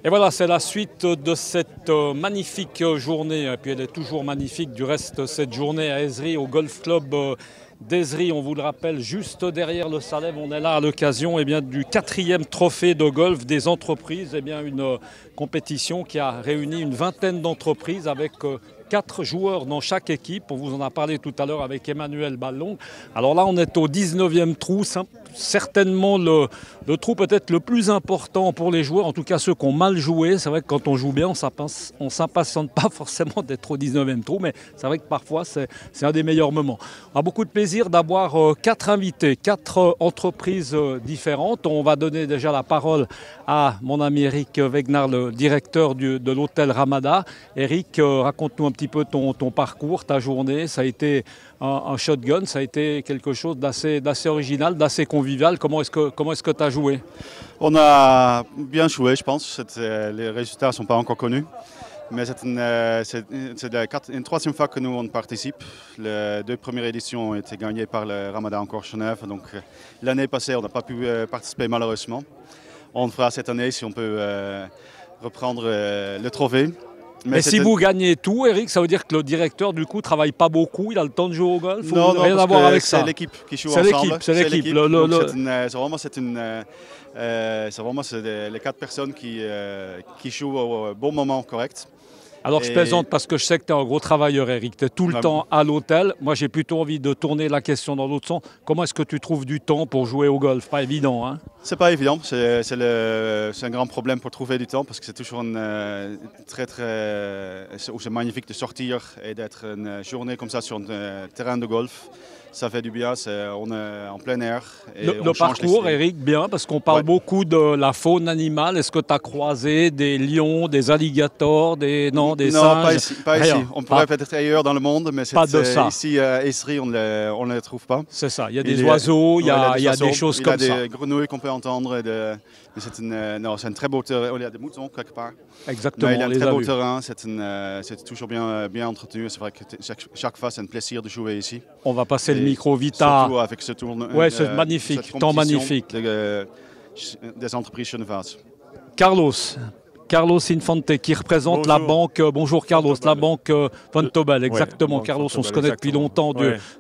Et voilà, c'est la suite de cette magnifique journée. Et puis elle est toujours magnifique du reste cette journée à Ezri, au Golf Club d'Ezri. On vous le rappelle, juste derrière le Salem, on est là à l'occasion du 4e trophée de golf des entreprises. Une compétition qui a réuni une vingtaine d'entreprises avec 4 joueurs dans chaque équipe. On vous en a parlé tout à l'heure avec Emmanuel Ballon. Alors là, on est au 19e trou, certainement le trou peut-être le plus important pour les joueurs, en tout cas ceux qui ont mal joué. C'est vrai que quand on joue bien, on ne s'impatiente pas forcément d'être au 19e trou, mais c'est vrai que parfois c'est un des meilleurs moments. On a beaucoup de plaisir d'avoir 4 invités, 4 entreprises différentes. On va donner déjà la parole à mon ami Eric Wegnard, le directeur de l'hôtel Ramada. Eric, raconte-nous un petit peu ton parcours, ta journée. Ça a été un shotgun, ça a été quelque chose d'assez original, d'assez convivial. Comment est-ce que tu as joué? On a bien joué, je pense. Les résultats ne sont pas encore connus. Mais c'est une 3e fois que nous on participe. Les 2 premières éditions ont été gagnées par le Ramada encore Genève. Donc l'année passée, on n'a pas pu participer malheureusement. On fera cette année si on peut reprendre le trophée. Mais si vous gagnez tout, Eric, ça veut dire que le directeur, du coup, ne travaille pas beaucoup, il a le temps de jouer au golf? Non, rien à voir avec ça. C'est l'équipe qui joue ensemble. C'est l'équipe. C'est vraiment les 4 personnes qui jouent au bon moment correct. Alors je plaisante parce que je sais que tu es un gros travailleur, Eric. Tu es tout le temps à l'hôtel. Moi, j'ai plutôt envie de tourner la question dans l'autre sens. Comment est-ce que tu trouves du temps pour jouer au golf? Pas évident, hein? C'est pas évident. C'est un grand problème pour trouver du temps parce que c'est toujours c'est magnifique de sortir et d'être une journée comme ça sur un terrain de golf. Ça fait du bien, on est en plein air. Et le parcours, Eric, bien, parce qu'on parle beaucoup de la faune animale. Est-ce que tu as croisé des lions, des alligators, des singes? Non, pas ici. On pourrait peut-être ailleurs dans le monde, mais ici à Ezri, on ne les trouve pas. C'est ça, il y a des oiseaux, il y a des choses comme ça. Il y a des grenouilles qu'on peut entendre. C'est un très beau terrain. Il y a des moutons quelque part. Exactement, il y a un très beau terrain. C'est toujours bien entretenu. C'est vrai que chaque fois, c'est un plaisir de jouer ici. On va passer le micro vite à... Surtout avec ce tournoi. Ouais, c'est magnifique, temps magnifique. Des entreprises genevoises. Carlos Infante qui représente la banque, bonjour Carlos, la banque Vontobel, exactement. Ouais, Carlos, on se connaît depuis longtemps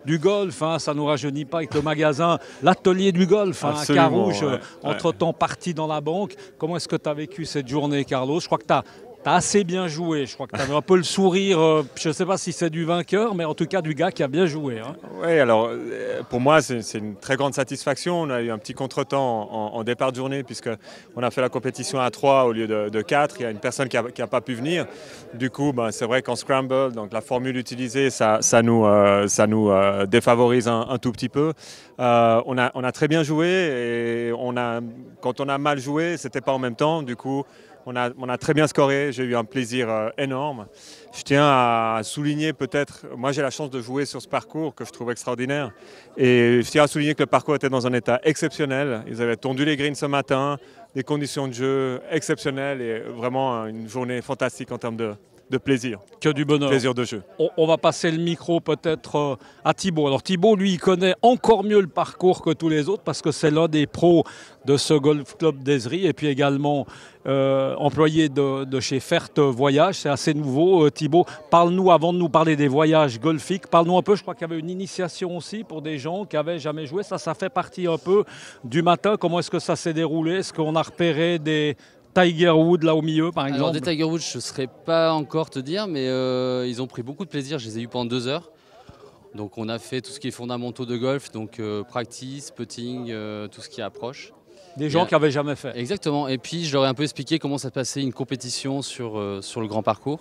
du golf, hein, ça ne nous rajeunit pas avec le magasin, l'atelier du golf, hein, à Carouge, entre-temps parti dans la banque. Comment est-ce que tu as vécu cette journée, Carlos? Je crois que tu as assez bien joué, je crois que tu avais un peu le sourire, je ne sais pas si c'est du vainqueur, mais en tout cas du gars qui a bien joué. Hein. Oui, alors pour moi c'est une très grande satisfaction. On a eu un petit contretemps en départ de journée puisqu'on a fait la compétition à 3 au lieu de 4. Il y a une personne qui n'a pas pu venir. Du coup, c'est vrai qu'en scramble, donc la formule utilisée, ça nous défavorise un tout petit peu. On a très bien joué et quand on a mal joué, c'était pas en même temps. Du coup, on a très bien scoré, j'ai eu un plaisir énorme. Je tiens à souligner peut-être, moi j'ai la chance de jouer sur ce parcours que je trouve extraordinaire. Et je tiens à souligner que le parcours était dans un état exceptionnel. Ils avaient tondu les greens ce matin, des conditions de jeu exceptionnelles et vraiment une journée fantastique en termes de plaisir. Que du bonheur. Plaisir de jeu. On va passer le micro peut-être à Thibaut. Alors Thibaut, lui, il connaît encore mieux le parcours que tous les autres parce que c'est l'un des pros de ce golf club d'Ezri et puis également employé de chez Fert Voyage. C'est assez nouveau. Thibaut, parle-nous, avant de nous parler des voyages golfiques, parle-nous un peu, je crois qu'il y avait une initiation aussi pour des gens qui n'avaient jamais joué. Ça fait partie un peu du matin. Comment est-ce que ça s'est déroulé? Est-ce qu'on a repéré des Tiger Woods là au milieu par exemple? Alors des Tiger Woods je ne saurais pas encore te dire, mais ils ont pris beaucoup de plaisir, je les ai eus pendant 2 heures. Donc on a fait tout ce qui est fondamentaux de golf, donc practice, putting, tout ce qui approche. Des gens qui n'avaient jamais fait. Exactement, et puis je leur ai un peu expliqué comment ça passait une compétition sur le grand parcours.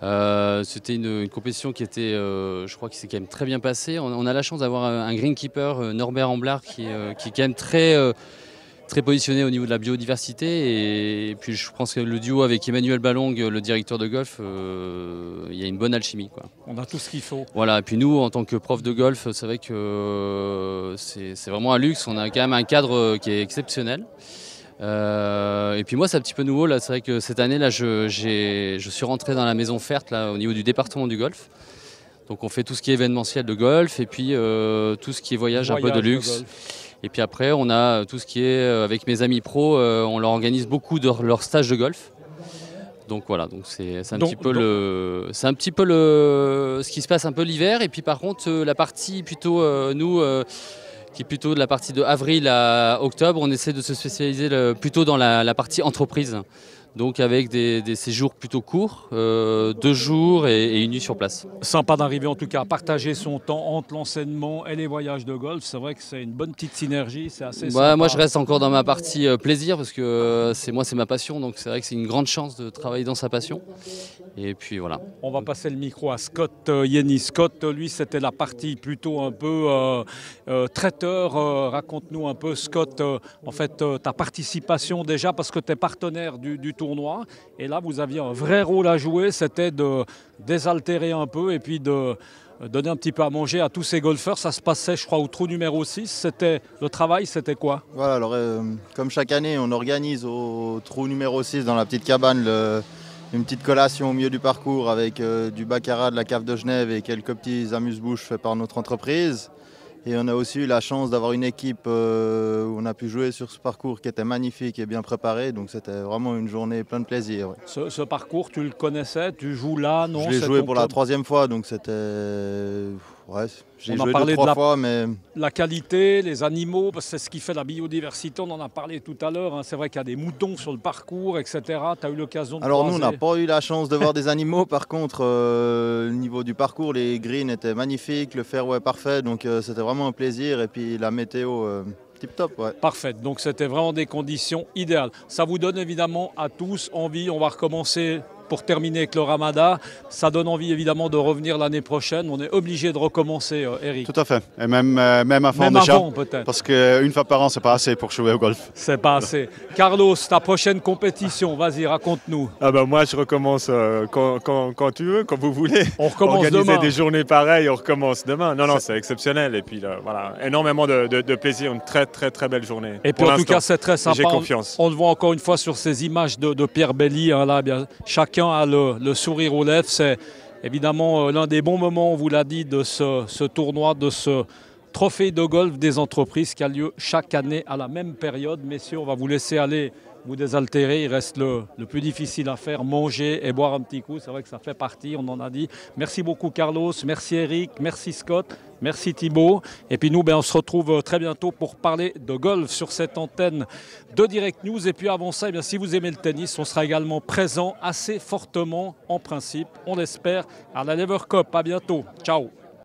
C'était une compétition qui était, je crois, qui s'est quand même très bien passée. On a la chance d'avoir un greenkeeper, Norbert Amblard, qui est quand même très positionné au niveau de la biodiversité, et puis je pense que le duo avec Emmanuel Ballon, le directeur de golf, il y a une bonne alchimie, quoi. On a tout ce qu'il faut. Voilà, et puis nous en tant que prof de golf, c'est vrai que c'est vraiment un luxe, on a quand même un cadre qui est exceptionnel. Et puis moi c'est un petit peu nouveau, là, c'est vrai que cette année là, je suis rentré dans la maison Fert là, au niveau du département du golf. Donc on fait tout ce qui est événementiel de golf et puis tout ce qui est voyage un peu de luxe. Et puis après, on a tout ce qui est, avec mes amis pros, on leur organise beaucoup de leurs stages de golf. Donc voilà, donc c'est un petit peu ce qui se passe un peu l'hiver. Et puis par contre, la partie plutôt, qui est plutôt de la partie de avril à octobre, on essaie de se spécialiser plutôt dans la partie entreprise. Donc avec des séjours plutôt courts, 2 jours et 1 nuit sur place. Sympa d'arriver en tout cas à partager son temps entre l'enseignement et les voyages de golf. C'est vrai que c'est une bonne petite synergie, c'est assez sympa. Moi je reste encore dans ma partie plaisir parce que c'est ma passion, donc c'est vrai que c'est une grande chance de travailler dans sa passion. Et puis voilà. On va passer le micro à Scott Yenny. Scott, lui, c'était la partie plutôt un peu traiteur. Raconte-nous un peu, Scott, en fait, ta participation déjà, parce que tu es partenaire du tournoi. Et là, vous aviez un vrai rôle à jouer, c'était de désaltérer un peu et puis de donner un petit peu à manger à tous ces golfeurs. Ça se passait, je crois, au trou numéro 6. Le travail, c'était quoi? Voilà, alors comme chaque année, on organise au trou numéro 6 dans la petite cabane une petite collation au milieu du parcours avec du baccarat de la cave de Genève et quelques petits amuse-bouches faits par notre entreprise. Et on a aussi eu la chance d'avoir une équipe où on a pu jouer sur ce parcours qui était magnifique et bien préparé. Donc c'était vraiment une journée pleine de plaisir. Ouais. Ce parcours, tu le connaissais? Tu joues là? Non, je l'ai joué pour la 3e fois, donc c'était... Ouais, j'ai joué 2-3 fois, mais... La qualité, les animaux, parce que c'est ce qui fait la biodiversité, on en a parlé tout à l'heure. Hein. C'est vrai qu'il y a des moutons sur le parcours, etc. Tu as eu l'occasion de Alors croiser... nous, on n'a pas eu la chance de voir des animaux. Par contre, au niveau du parcours, les greens étaient magnifiques, le fairway parfait, donc c'était vraiment un plaisir. Et puis la météo... tip top, ouais. Parfait, donc c'était vraiment des conditions idéales. Ça vous donne évidemment à tous envie, on va recommencer pour terminer avec le Ramadan. Ça donne envie évidemment de revenir l'année prochaine. On est obligé de recommencer, Eric. Tout à fait, et même avant même déjà, avant peut-être. Parce qu'une fois par an, c'est pas assez pour jouer au golf. C'est pas assez. Carlos, ta prochaine compétition, vas-y, raconte-nous. Ah bah moi, je recommence quand tu veux, quand vous voulez. On recommence Organiser demain. des journées pareilles, on recommence demain. Non, c'est exceptionnel. Et puis voilà, énormément de plaisir, une très très très belle journée. Et puis en tout cas, c'est très sympa. J'ai confiance. On le voit encore une fois sur ces images de Pierre Belly. Hein, là, bien, chacun a le sourire aux lèvres. C'est évidemment l'un des bons moments, on vous l'a dit, de ce tournoi, de ce trophée de golf des entreprises qui a lieu chaque année à la même période. Messieurs, on va vous laisser aller vous désaltérer. Il reste le plus difficile à faire, manger et boire un petit coup. C'est vrai que ça fait partie, on en a dit. Merci beaucoup Carlos, merci Eric, merci Scott, merci Thibaut. Et puis nous, on se retrouve très bientôt pour parler de golf sur cette antenne de Direct News. Et puis avant ça, si vous aimez le tennis, on sera également présent assez fortement en principe, on l'espère, à la Lever Cup. À bientôt, ciao.